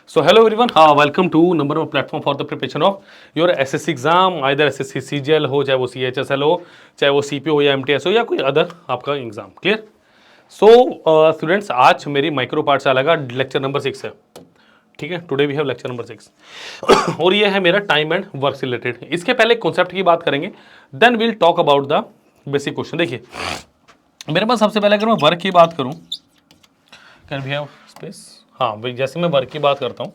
So hello everyone, welcome to number one platform for the preparation of your SSC exam, either SSC CGL हो, चाहे वो CHSL हो, चाहे वो CP हो या MTS हो या कोई अदर आपका एग्जाम। क्लियर? सो स्टूडेंट्स, आज मेरी माइक्रो पाठशाला का लेक्चर नंबर 6 है। ठीक है, today we have lecture number 6 और ये है मेरा टाइम एंड वर्क से रिलेटेड। इसके पहले कॉन्सेप्ट की बात करेंगे, then will talk about the basic question. देखिए, मेरे पास सबसे पहले अगर मैं वर्क की बात करूं, कैन वी हैव स्पेस? हाँ भाई, जैसे मैं वर्क की बात करता हूँ,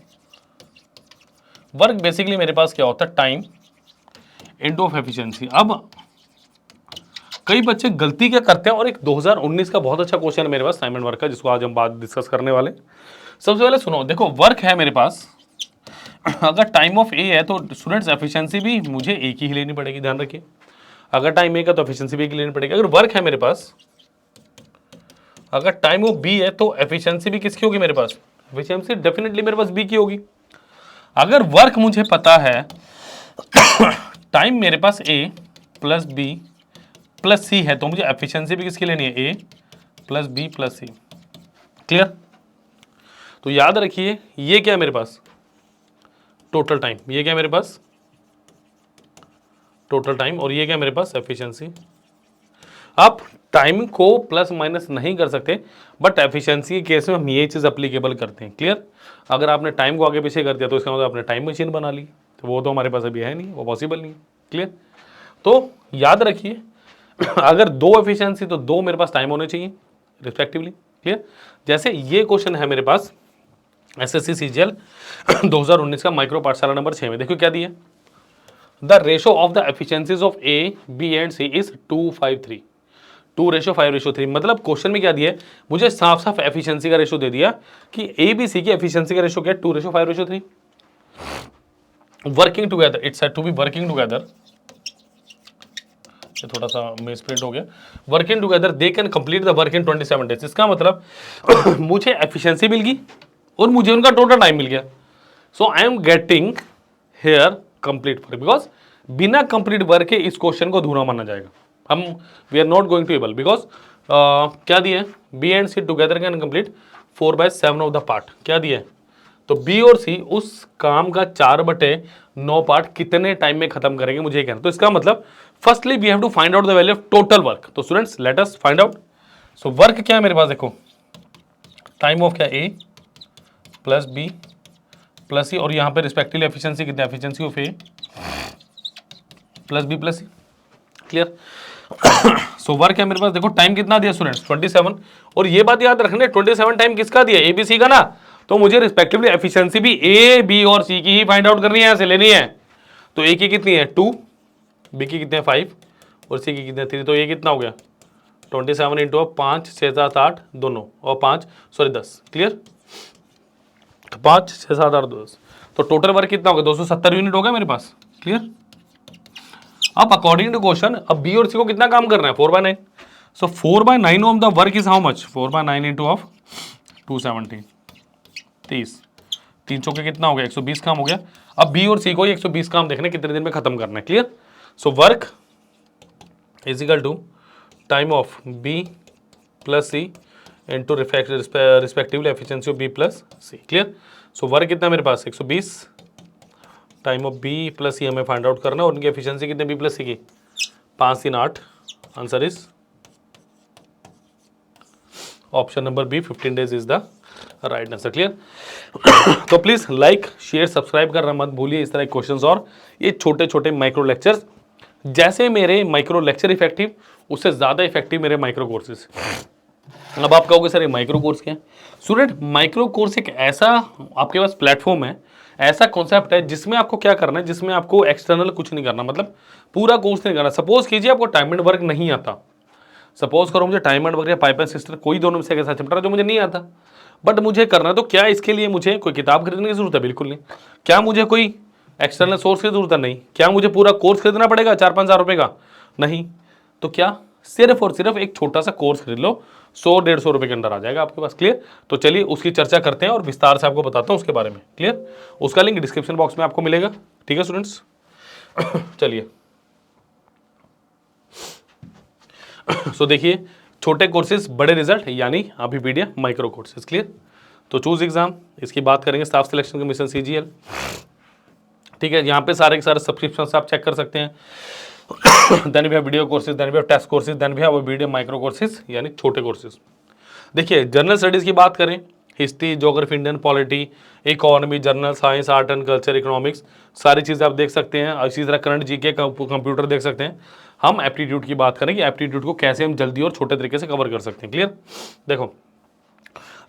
वर्क बेसिकली मेरे पास क्या होता है, टाइम इनटू ऑफ एफिशिएंसी। अब कई बच्चे गलती क्या करते हैं, और एक 2019 का बहुत अच्छा क्वेश्चन है मेरे पास टाइम एंड वर्क का, जिसको आज हम बात डिस्कस करने वाले। सबसे पहले सुनो, देखो वर्क है मेरे पास, अगर टाइम ऑफ ए है तो स्टूडेंट्स एफिशिएंसी भी मुझे एक ही लेनी पड़ेगी, ध्यान रखिए। अगर टाइम ए का तो एफिशिएंसी भी एक ही लेनी पड़ेगी। अगर वर्क है मेरे पास, अगर टाइम ऑफ बी है तो एफिशिएंसी भी किसकी होगी मेरे पास? एफिशिएंसी डेफिनेटली मेरे पास बी की होगी। अगर वर्क मुझे पता है, टाइम मेरे पास ए प्लस बी प्लस सी है, तो मुझे एफिशिएंसी भी किसकी लेनी है? ए plus B plus C. Clear? तो याद रखिए, ये क्या है मेरे पास? Total time. ये क्या है मेरे पास? Total time. और ये क्या है मेरे पास? एफिशिएंसी। आप टाइम को प्लस माइनस नहीं कर सकते, बट एफिशिएंसी के केस में हम ये चीज़ अप्लीकेबल करते हैं। क्लियर? अगर आपने टाइम को आगे पीछे कर दिया तो इसका मतलब आपने टाइम मशीन बना ली, तो वो तो हमारे पास अभी है नहीं, वो पॉसिबल नहीं है। क्लियर? तो याद रखिए, अगर दो एफिशिएंसी तो दो मेरे पास टाइम होने चाहिए रिस्पेक्टिवली। क्लियर? जैसे ये क्वेश्चन है मेरे पास एसएससी सीजीएल 2019 का माइक्रो पाठशाला नंबर 6 में। देखो क्या दिया, the ratio of the efficiencies of A B and C is 2:5:3। 2:5:3। मतलब क्वेश्चन में क्या दिया है, मुझे साफ साफ एफिशिएंसी का रेशो दे दिया कि ए बी सी की एफिशिएंसी का रेशो क्या है? 2:5:3। Working together, it's to be working together. ये थोड़ा सा मिस प्रिंट हो गया। Working together they can complete the work in 27 days. इसका मतलब मुझे एफिशिएंसी मिल गई और मुझे उनका टोटल टाइम मिल गया। So I am getting here complete work, because बिना कंप्लीट वर्क के इस क्वेश्चन को अधूरा माना जाएगा। हम we are not going to able, because क्या दिया है? B and C together can complete 4/7 of the part. क्या दिया है? तो बी और सी उस काम का 4/9 पार्ट कितने टाइम में खत्म करेंगे, मुझे कहना। तो इसका मतलब firstly we have to find out the value of total work. तो students let us find out. So work क्या है मेरे पास? देखो, टाइम ऑफ क्या? A plus B plus C, और यहां पे रिस्पेक्टिवली एफिशिएंसी कितनी? Efficiency of A plus B plus C. Clear? So work है मेरे पास, देखो टाइम कितना दिया स्टूडेंट्स? 27। और ये बात याद रखने, 27 टाइम किसका दिया? ए बी सी का ना। तो मुझे रिस्पेक्टिवली एफिशिएंसी भी ए बी और सी की ही फाइंड आउट करनी है, ऐसे लेनी है। तो ए की कितनी है? 2, बी की कितने? 5 और सी की कितने? 3। तो ये कितना हो गया? 27 इंटू 5 6 7 8 दोनों, और 10। क्लियर? तो 5 6 7 8 10। तो टोटल वर्क कितना हो गया? 270 यूनिट हो गया मेरे पास। क्लियर? अब अकॉर्डिंग टू क्वेश्चन, अब बी और सी को कितना काम करना है? 4/9। सो 4/9 of the work is how much? 4/9 into of 270, 30। 3 चौके कितना हो गया? 120 काम हो गया। अब बी और सी को 120 काम देखने कितने दिन में खत्म करना है। Clear? So work is equal to time of B plus C into respectively efficiency of B plus C. Clear? So work कितना मेरे पास? 120। Time of B plus C हमें फाइंड आउट करना है, और उनकी एफिशिएंसी कितने? बी प्लस सी की 5 3 8। Answer is option number B, 15 days is the right answer. Clear? तो प्लीज लाइक शेयर सब्सक्राइब करना मत भूलिए। इस तरह के क्वेश्चंस और ये छोटे छोटे माइक्रो लेक्चर्स, जैसे मेरे माइक्रो लेक्चर इफेक्टिव, उससे ज्यादा इफेक्टिव मेरे माइक्रो कोर्सेज। अब आप कहोगे सर ये माइक्रो कोर्स क्या है? स्टूडेंट, माइक्रो कोर्स एक ऐसा आपके पास प्लेटफॉर्म है, ऐसा कॉन्सेप्ट है जिसमें आपको क्या करना है, जिसमें आपको एक्सटर्नल कुछ नहीं करना, मतलब पूरा कोर्स नहीं करना। सपोज कीजिए आपको टाइम एंड वर्क नहीं आता, सपोज करो मुझे टाइम एंड वर्क या पाइप एंड सिस्टर, कोई दोनों में से एक ऐसा चैप्टर है जो मुझे नहीं आता, बट मुझे करना है। तो क्या इसके लिए मुझे कोई किताब खरीदने की जरूरत है? बिल्कुल नहीं। क्या मुझे कोई एक्सटर्नल सोर्स की जरूरत है? नहीं। क्या मुझे पूरा कोर्स खरीदना पड़ेगा 4-5 हज़ार रुपए का? नहीं। तो क्या सिर्फ और सिर्फ एक छोटा सा कोर्स खरीद लो, 100-150 रुपए के अंदर आ जाएगा आपके पास। क्लियर? तो चलिए उसकी चर्चा करते हैं और विस्तार से आपको बताता हूं उसके बारे में। क्लियर? उसका लिंक डिस्क्रिप्शन बॉक्स में आपको मिलेगा। ठीक है स्टूडेंट्स? चलिए, सो देखिए, छोटे कोर्सेज बड़े रिजल्ट, यानी अभी पीडीएफ माइक्रो कोर्सेज। क्लियर? तो चूज एग्जाम, इसकी बात करेंगे, स्टाफ सिलेक्शन कमीशन CGL, ठीक है। यहाँ पे सारे के सारे सब्सक्रिप्शन आप चेक कर सकते हैं। देन भी है वीडियो कोर्सेज, देन भी है टेस्ट कोर्सेज, देन भी है वो वीडियो माइक्रो कोर्सेज यानी छोटे कोर्सेज। देखिए जनरल स्टडीज़ की बात करें, history, geography, Indian polity, economy, general science, art and culture, economics, सारी चीज़ें आप देख सकते हैं। इसी तरह करंट जीके कंप्यूटर देख सकते हैं। हम एप्टीट्यूड की बात करें कि एप्टीट्यूड को कैसे हम जल्दी और छोटे तरीके से कवर कर सकते हैं। क्लियर। देखो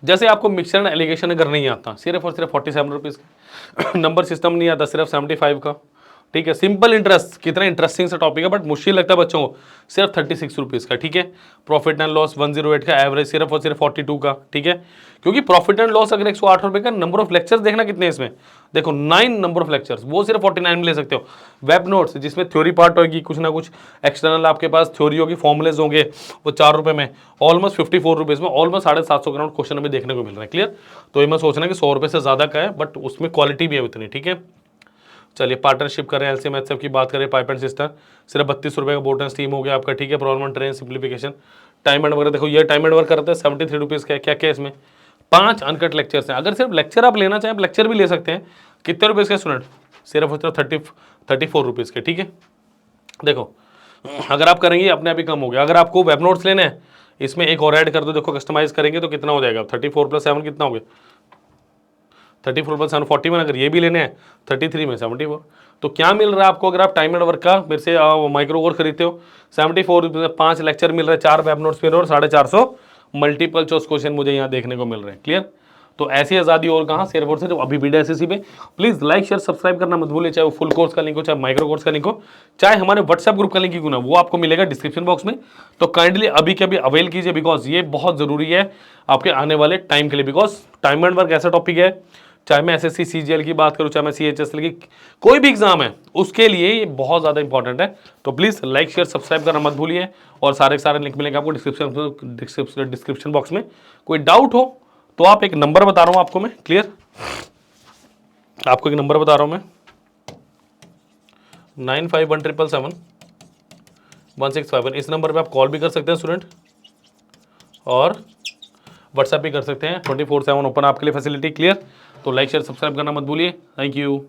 जैसे आपको मिक्सर एंड एलिगेशन अगर नहीं आता, सिर्फ और सिर्फ 47 रुपीज़ का, नंबर सिस्टम नहीं आता, सिर्फ 75 का, ठीक है। सिंपल इंटरेस्ट, कितना इंटरेस्टिंग सा टॉपिक है बट मुश्किल लगता है बच्चों को, सिर्फ 36 रुपीज़ का, ठीक है। प्रॉफिट एंड लॉस 108 का, एवरेज सिर्फ और सिर्फ 42 का, ठीक है। क्योंकि प्रॉफिट एंड लॉस अगर 108 रुपये का, नंबर ऑफ लेक्चर्स देखना कितने इसमें, देखो 9 नंबर ऑफ लेक्चर्स, वो सिर्फ 49 में ले सकते हो। वेब नोट्स जिसमें थ्योरी पार्ट होगी, कुछ ना कुछ एक्सटर्नल आपके पास थ्योरी होगी, फॉर्मुलेज होंगे, वो 4 रुपये में, ऑलमोस्ट 54 रुपीज़ में ऑलमोस्ट 750 ग्राउंड क्वेश्चन हमें देखने को मिल रहा है। क्लियर। तो ये मैं सोचना कि 100 रुपये से ज़्यादा का है बट उसमें क्वालिटी भी है उतनी, ठीक है। चलिए पार्टनरशिप करें, एलसीएम एचसीएफ की बात करें, पाइप एंड सिस्टर सिर्फ 32 रुपये का बोट एंड स्टीम हो गया आपका, ठीक है। Problem and train simplification, time and work, देखो ये टाइम एंड वर्क करते हैं 73 रुपीज़ का, क्या क्या इसमें 5 अनकट लेक्चर्स हैं। अगर सिर्फ लेक्चर आप लेना चाहें, आप लेक्चर भी ले सकते हैं। कितने रुपीज़ के स्टूडेंट, सिर्फ 34 रुपीज़ के, ठीक है। देखो अगर आप करेंगे अपने आप ही कम हो गया। अगर आपको वेब नोट्स लेने हैं, इसमें एक और ऐड कर दो, देखो कस्टमाइज करेंगे तो कितना हो जाएगा, 34 + 7 कितना हो गया, 34 + 7 41। अगर ये भी लेने हैं 33 में 74। तो क्या मिल रहा है आपको अगर आप टाइम एंड वर्क का मेरे से माइक्रो कोर्स खरीदते हो, 74 रुपये में 5 लेक्चर मिल रहे हैं, 4 वेब नोट्स मिल रहे हैं और 450 मल्टीपल चॉइस क्वेश्चन मुझे यहाँ देखने को मिल रहे हैं। क्लियर। तो ऐसी आज़ादी और कहाँ, सिर्फ और सिर्फ अभी वीडियो SSC पे। प्लीज़ लाइक शेयर सब्सक्राइब करना मत भूलिए, चाहे वो फुल कोर्स का लिंक हो, चाहे माइक्रो कोर्स का लिंक हो, चाहे हमारे व्हाट्सएप ग्रुप का लिंक ही क्यों ना, वो आपको मिलेगा डिस्क्रिप्शन बॉक्स में। तो काइंडली अभी के अभी अवेल कीजिए, बिकॉज ये बहुत ज़रूरी है आपके आने वाले टाइम के लिए। बिकॉज टाइम एंड वर्क ऐसा टॉपिक है, चाहे मैं SSC CGL की बात करूँ, चाहे मैं CHSL की कोई भी एग्जाम है, उसके लिए ये बहुत ज़्यादा इंपॉर्टेंट है। तो प्लीज़ लाइक शेयर सब्सक्राइब करना मत भूलिए और सारे के सारे लिंक मिलेंगे आपको डिस्क्रिप्शन बॉक्स में। कोई डाउट हो तो आप एक नंबर बता रहा हूँ आपको मैं, क्लियर, आपको एक नंबर बता रहा हूँ मैं, 9517771651। इस नंबर पे आप कॉल भी कर सकते हैं स्टूडेंट और व्हाट्सएप भी कर सकते हैं। 24/7 ओपन आपके लिए फैसिलिटी। क्लियर। तो लाइक शेयर सब्सक्राइब करना मत भूलिए। Thank you.